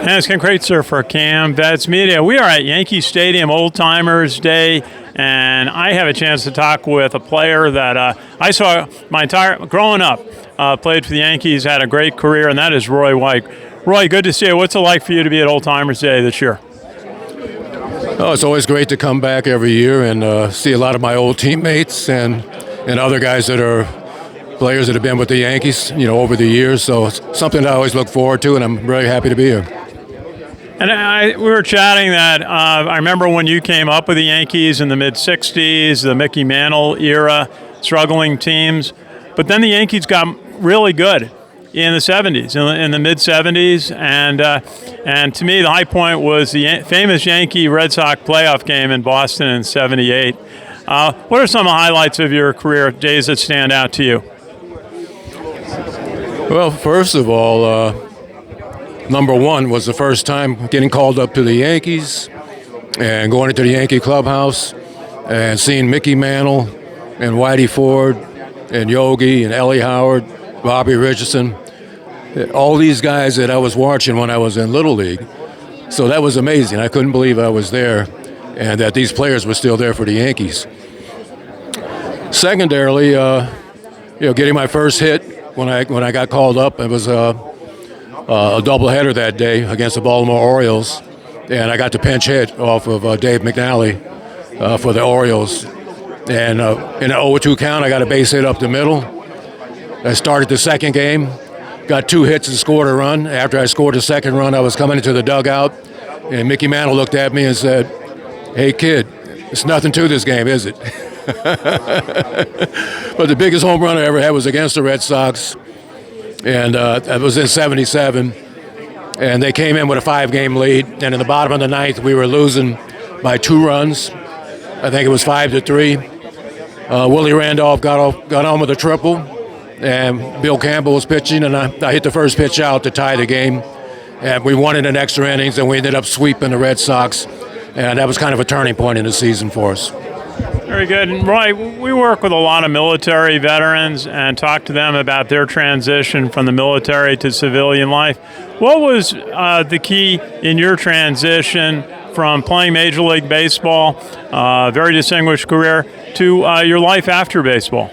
And it's Ken Kreitzer for Cam Vets Media. We are at Yankee Stadium, Old Timers Day, and I have a chance to talk with a player that I saw my entire growing up. Played for the Yankees, had a great career, and that is Roy White. Roy, good to see you. What's it like for you to be at Old Timers Day this year? Oh, it's always great to come back every year and see a lot of my old teammates and other guys that are players that have been with the Yankees, over the years. So it's something I always look forward to, and I'm really happy to be here. And we were chatting that I remember when you came up with the Yankees in the mid-'60s, the Mickey Mantle era, struggling teams. But then the Yankees got really good in the 70s, in the mid-'70s. And to me, the high point was the famous Yankee-Red Sox playoff game in Boston in '78. What are some highlights of your career, days that stand out to you? Well, first of all, number one was the first time getting called up to the Yankees and going into the Yankee clubhouse and seeing Mickey Mantle and Whitey Ford and Yogi and Ellie Howard, Bobby Richardson, all these guys that I was watching when I was in Little League. So that was amazing. I couldn't believe I was there and that these players were still there for the Yankees. Secondarily, getting my first hit when I got called up, it was a doubleheader that day against the Baltimore Orioles, and I got the pinch hit off of Dave McNally for the Orioles. And in an 0-2 count, I got a base hit up the middle. I started the second game, got 2 hits and scored a run. After I scored the second run, I was coming into the dugout, and Mickey Mantle looked at me and said, "Hey, kid, it's nothing to this game, is it?" But the biggest home run I ever had was against the Red Sox, and that was in '77. And they came in with a 5-game lead, and in the bottom of the ninth, we were losing by 2 runs. I think it was 5-3. Willie Randolph got on with a triple, and Bill Campbell was pitching, and I hit the first pitch out to tie the game. And we won it in extra innings, and we ended up sweeping the Red Sox, and that was kind of a turning point in the season for us. Very good. And Roy, we work with a lot of military veterans and talk to them about their transition from the military to civilian life. What was the key in your transition from playing Major League Baseball, very distinguished career, to your life after baseball?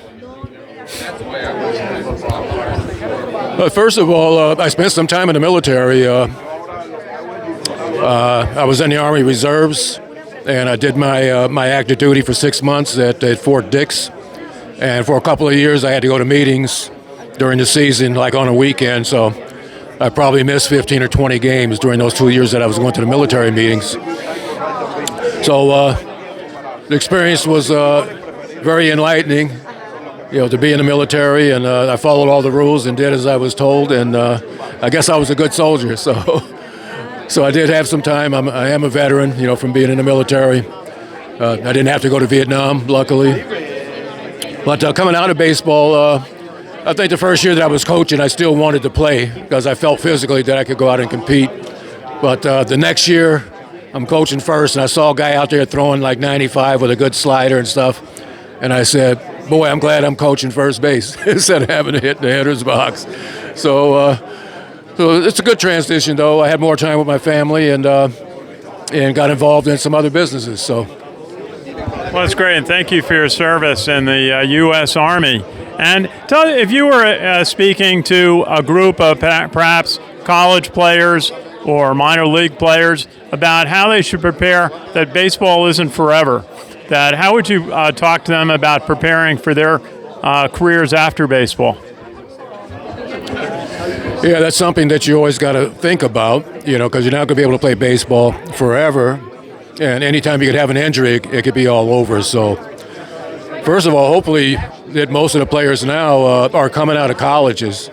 First of all, I spent some time in the military. I was in the Army Reserves, and I did my active duty for 6 months at Fort Dix. And for a couple of years, I had to go to meetings during the season, like on a weekend. So I probably missed 15 or 20 games during those 2 years that I was going to the military meetings. So the experience was very enlightening, to be in the military. And I followed all the rules and did as I was told. And I guess I was a good soldier. So I did have some time. I am a veteran, from being in the military. I didn't have to go to Vietnam, luckily. But coming out of baseball, I think the first year that I was coaching, I still wanted to play because I felt physically that I could go out and compete. But the next year, I'm coaching first, and I saw a guy out there throwing like 95 with a good slider and stuff. And I said, boy, I'm glad I'm coaching first base instead of having to hit the hitter's box. So it's a good transition, though. I had more time with my family and got involved in some other businesses. So, well, that's great, and thank you for your service in the U.S. Army. And tell if you were speaking to a group of perhaps college players or minor league players about how they should prepare, that baseball isn't forever, that how would you talk to them about preparing for their careers after baseball? Yeah, that's something that you always got to think about, because you're not going to be able to play baseball forever. And anytime you could have an injury, it could be all over. So, first of all, hopefully that most of the players now are coming out of colleges,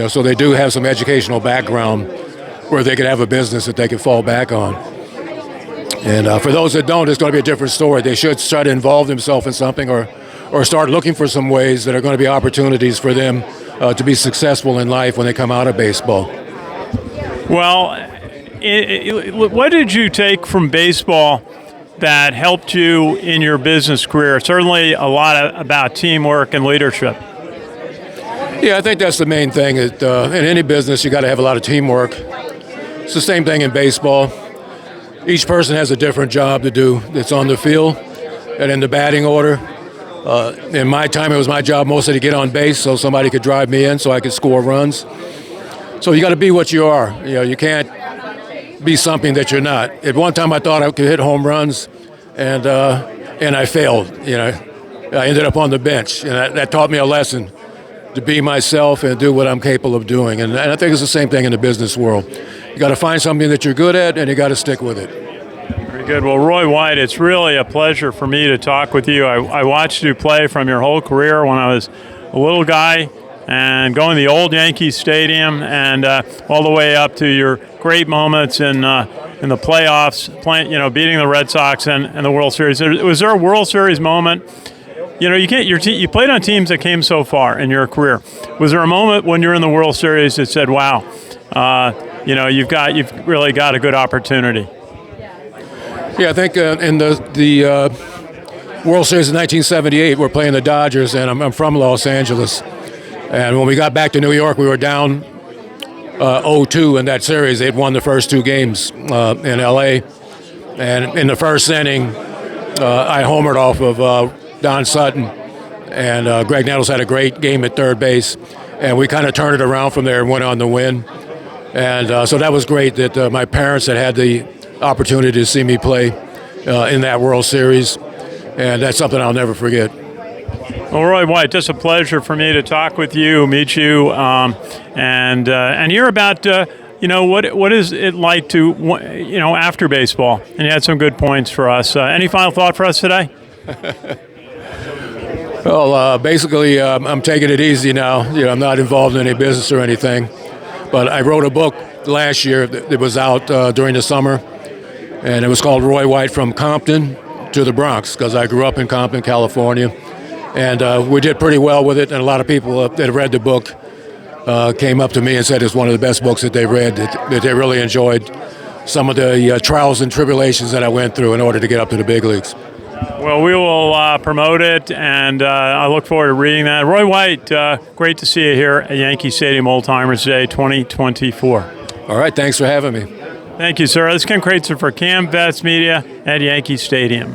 so they do have some educational background where they could have a business that they could fall back on. And for those that don't, it's going to be a different story. They should try to involve themselves in something or start looking for some ways that are going to be opportunities for them to be successful in life when they come out of baseball. Well, what did you take from baseball that helped you in your business career? Certainly a lot about teamwork and leadership. Yeah, I think that's the main thing. In any business, you got to have a lot of teamwork. It's the same thing in baseball. Each person has a different job to do that's on the field and in the batting order. In my time, it was my job mostly to get on base so somebody could drive me in so I could score runs. So you got to be what you are. You can't be something that you're not. At one time, I thought I could hit home runs, and I failed. I ended up on the bench, and that taught me a lesson to be myself and do what I'm capable of doing. And I think it's the same thing in the business world. You got to find something that you're good at, and you got to stick with it. Very good. Well, Roy White, it's really a pleasure for me to talk with you. I watched you play from your whole career when I was a little guy and going to the old Yankee Stadium and all the way up to your great moments in the playoffs, beating the Red Sox and the World Series. Was there a World Series moment? You played on teams that came so far in your career. Was there a moment when you're in the World Series that said, "Wow, you've really got a good opportunity"? Yeah, I think in the World Series in 1978, we're playing the Dodgers, and I'm from Los Angeles. And when we got back to New York, we were down 0-2 in that series. They'd won the first two games in L.A. And in the first inning, I homered off of Don Sutton. And Greg Nettles had a great game at third base. And we kind of turned it around from there and went on to win. And so that was great that my parents had the opportunity to see me play in that World Series. And that's something I'll never forget. Well, Roy White, just a pleasure for me to talk with you, meet you, and hear about what is it like to after baseball. And you had some good points for us. Any final thought for us today? Well, basically, I'm taking it easy now. I'm not involved in any business or anything. But I wrote a book last year that was out during the summer, and it was called Roy White from Compton to the Bronx, because I grew up in Compton, California. And we did pretty well with it, and a lot of people that read the book came up to me and said it's one of the best books that they read, that they really enjoyed some of the trials and tribulations that I went through in order to get up to the big leagues. Well, we will promote it, and I look forward to reading that. Roy White, great to see you here at Yankee Stadium Old Timers Day 2024. All right, thanks for having me. Thank you, sir. This is Ken Kreitzer for Cam Vets Media at Yankee Stadium.